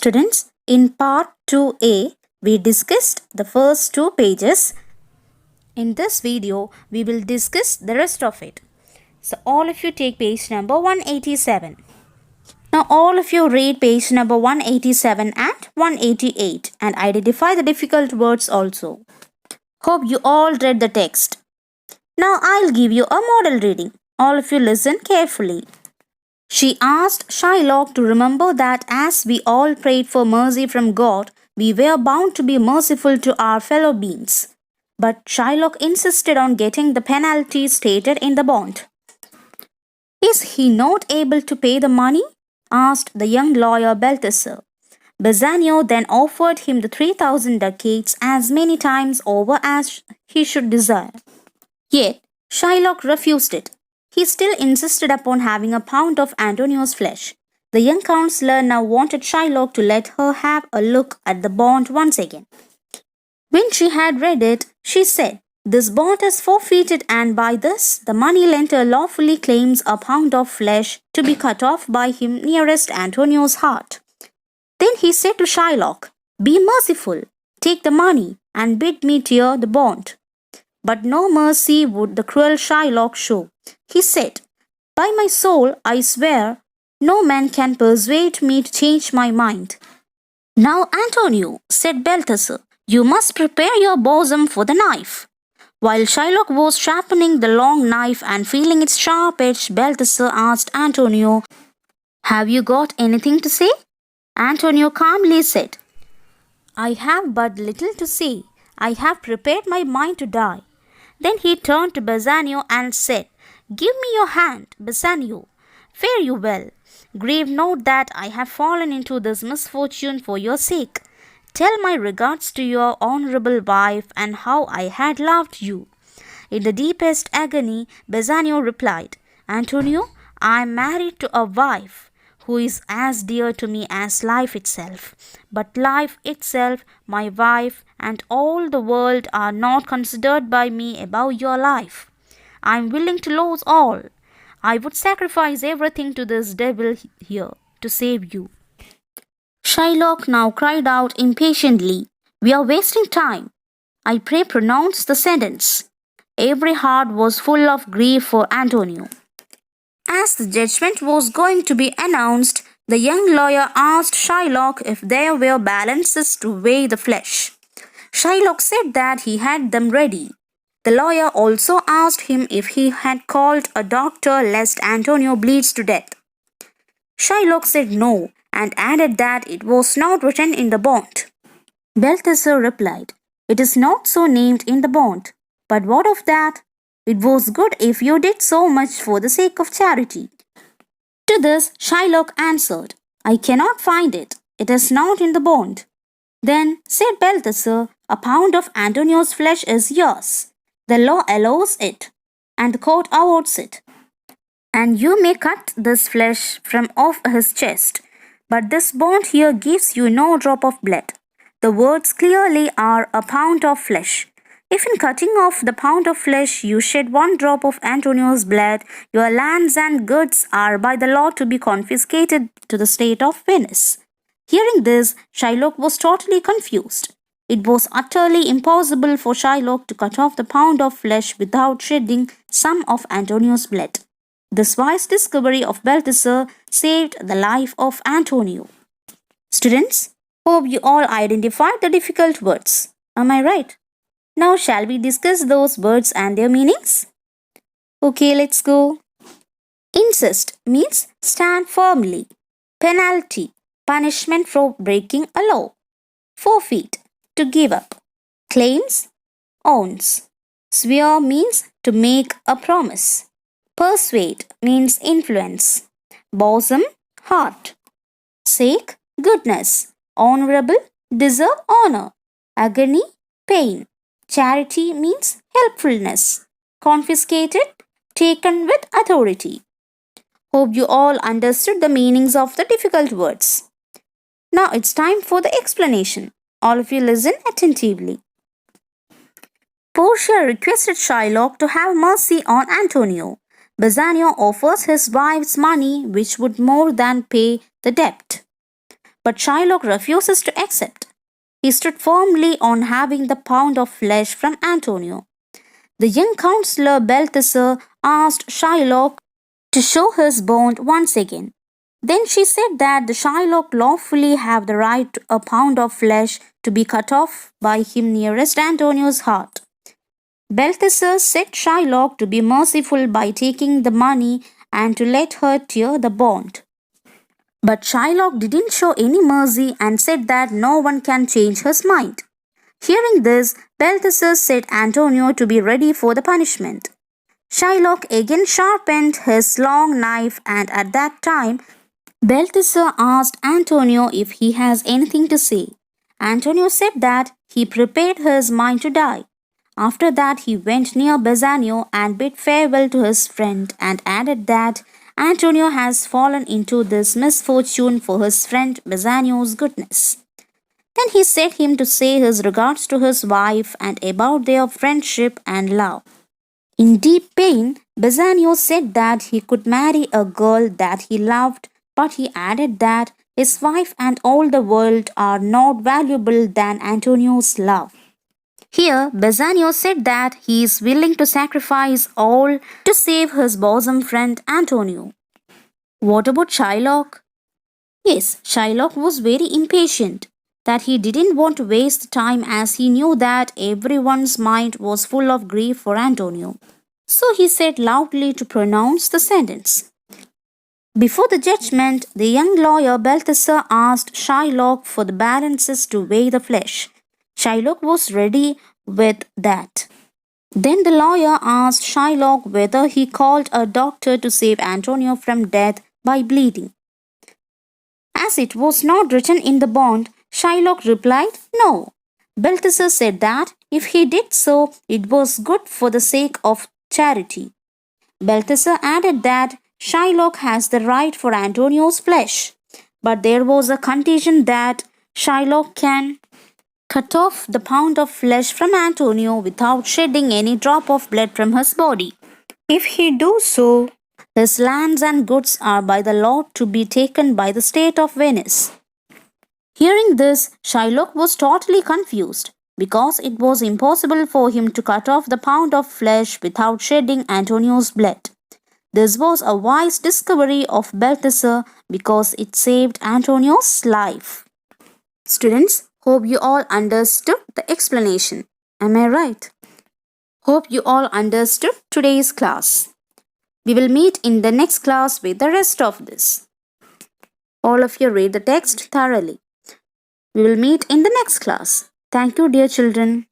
Students, in part 2a, we discussed the first two pages. In this video, we will discuss the rest of it. So, all of you take page number 187. Now, all of you read page number 187 and 188 and identify the difficult words also. Hope you all read the text. Now, I'll give you a model reading. All of you listen carefully. She asked Shylock to remember that as we all prayed for mercy from God, we were bound to be merciful to our fellow beings. But Shylock insisted on getting the penalty stated in the bond. Is he not able to pay the money? Asked the young lawyer Balthasar. Bassanio then offered him the 3,000 ducats as many times over as he should desire. Yet Shylock refused it. He still insisted upon having a pound of Antonio's flesh. The young counselor now wanted Shylock to let her have a look at the bond once again. When she had read it, she said, "This bond is forfeited, and by this the money-lender lawfully claims a pound of flesh to be cut off by him nearest Antonio's heart." Then he said to Shylock, "Be merciful, take the money, and bid me tear the bond." But no mercy would the cruel Shylock show. He said, "By my soul, I swear, no man can persuade me to change my mind." "Now, Antonio," said Balthasar, "you must prepare your bosom for the knife." While Shylock was sharpening the long knife and feeling its sharp edge, Balthasar asked Antonio, "Have you got anything to say?" Antonio calmly said, "I have but little to say. I have prepared my mind to die." Then he turned to Bassanio and said, "Give me your hand, Bassanio. Fare you well. Grieve not that I have fallen into this misfortune for your sake. Tell my regards to your honorable wife and how I had loved you." In the deepest agony, Bassanio replied, "Antonio, I am married to a wife who is as dear to me as life itself. But life itself, my wife, and all the world are not considered by me above your life. I am willing to lose all. I would sacrifice everything to this devil here to save you." Shylock now cried out impatiently, "We are wasting time. I pray pronounce the sentence." Every heart was full of grief for Antonio. As the judgment was going to be announced, the young lawyer asked Shylock if there were balances to weigh the flesh. Shylock said that he had them ready. The lawyer also asked him if he had called a doctor lest Antonio bleeds to death. Shylock said no and added that it was not written in the bond. Balthasar replied, "It is not so named in the bond. But what of that? It was good if you did so much for the sake of charity." To this Shylock answered, "I cannot find it. It is not in the bond." Then said Balthasar, "A pound of Antonio's flesh is yours. The law allows it, and the court awards it. And you may cut this flesh from off his chest. But this bond here gives you no drop of blood. The words clearly are a pound of flesh. If in cutting off the pound of flesh you shed one drop of Antonio's blood, your lands and goods are by the law to be confiscated to the state of Venice." Hearing this, Shylock was totally confused. It was utterly impossible for Shylock to cut off the pound of flesh without shedding some of Antonio's blood. This wise discovery of Balthasar saved the life of Antonio. Students, hope you all identified the difficult words. Am I right? Now shall we discuss those words and their meanings? Okay, let's go. Insist means stand firmly. Penalty, punishment for breaking a law. Forfeit, to give up. Claims, owns. Swear means to make a promise. Persuade means influence. Bosom, heart. Sake, goodness. Honorable, deserve honor. Agony, pain. Charity means helpfulness. Confiscated, taken with authority. Hope you all understood the meanings of the difficult words. Now it's time for the explanation. All of you listen attentively. Portia requested Shylock to have mercy on Antonio. Bassanio offers his wife's money, which would more than pay the debt. but Shylock refuses to accept. He stood firmly on having the pound of flesh from Antonio. The young counselor Balthasar asked Shylock to show his bond once again. Then she said that the Shylock lawfully have the right to a pound of flesh to be cut off by him nearest Antonio's heart. Balthasar said Shylock to be merciful by taking the money and to let her tear the bond. But Shylock didn't show any mercy and said that no one can change his mind. Hearing this, Balthasar said Antonio to be ready for the punishment. Shylock again sharpened his long knife, and at that time, Balthasar asked Antonio if he has anything to say. Antonio said that he prepared his mind to die. After that, he went near Bassanio and bid farewell to his friend and added that Antonio has fallen into this misfortune for his friend Bassanio's goodness. Then he set him to say his regards to his wife and about their friendship and love. In deep pain, Bassanio said that he could marry a girl that he loved, but he added that his wife and all the world are not valuable than Antonio's love. Here, Bassanio said that he is willing to sacrifice all to save his bosom friend Antonio. What about Shylock? Yes, Shylock was very impatient, that he didn't want to waste time as he knew that everyone's mind was full of grief for Antonio. So he said loudly to pronounce the sentence. Before the judgment, the young lawyer Balthasar asked Shylock for the balances to weigh the flesh. Shylock was ready with that. Then the lawyer asked Shylock whether he called a doctor to save Antonio from death by bleeding. As it was not written in the bond, Shylock replied no. Balthasar said that if he did so, it was good for the sake of charity. Balthasar added that Shylock has the right for Antonio's flesh, but there was a condition that Shylock can cut off the pound of flesh from Antonio without shedding any drop of blood from his body. If he do so, his lands and goods are by the law to be taken by the state of Venice. Hearing this, Shylock was totally confused, because it was impossible for him to cut off the pound of flesh without shedding Antonio's blood. This was a wise discovery of Balthasar because it saved Antonio's life. Students, hope you all understood the explanation. Am I right? Hope you all understood today's class. We will meet in the next class with the rest of this. All of you read the text thoroughly. We will meet in the next class. Thank you, dear children.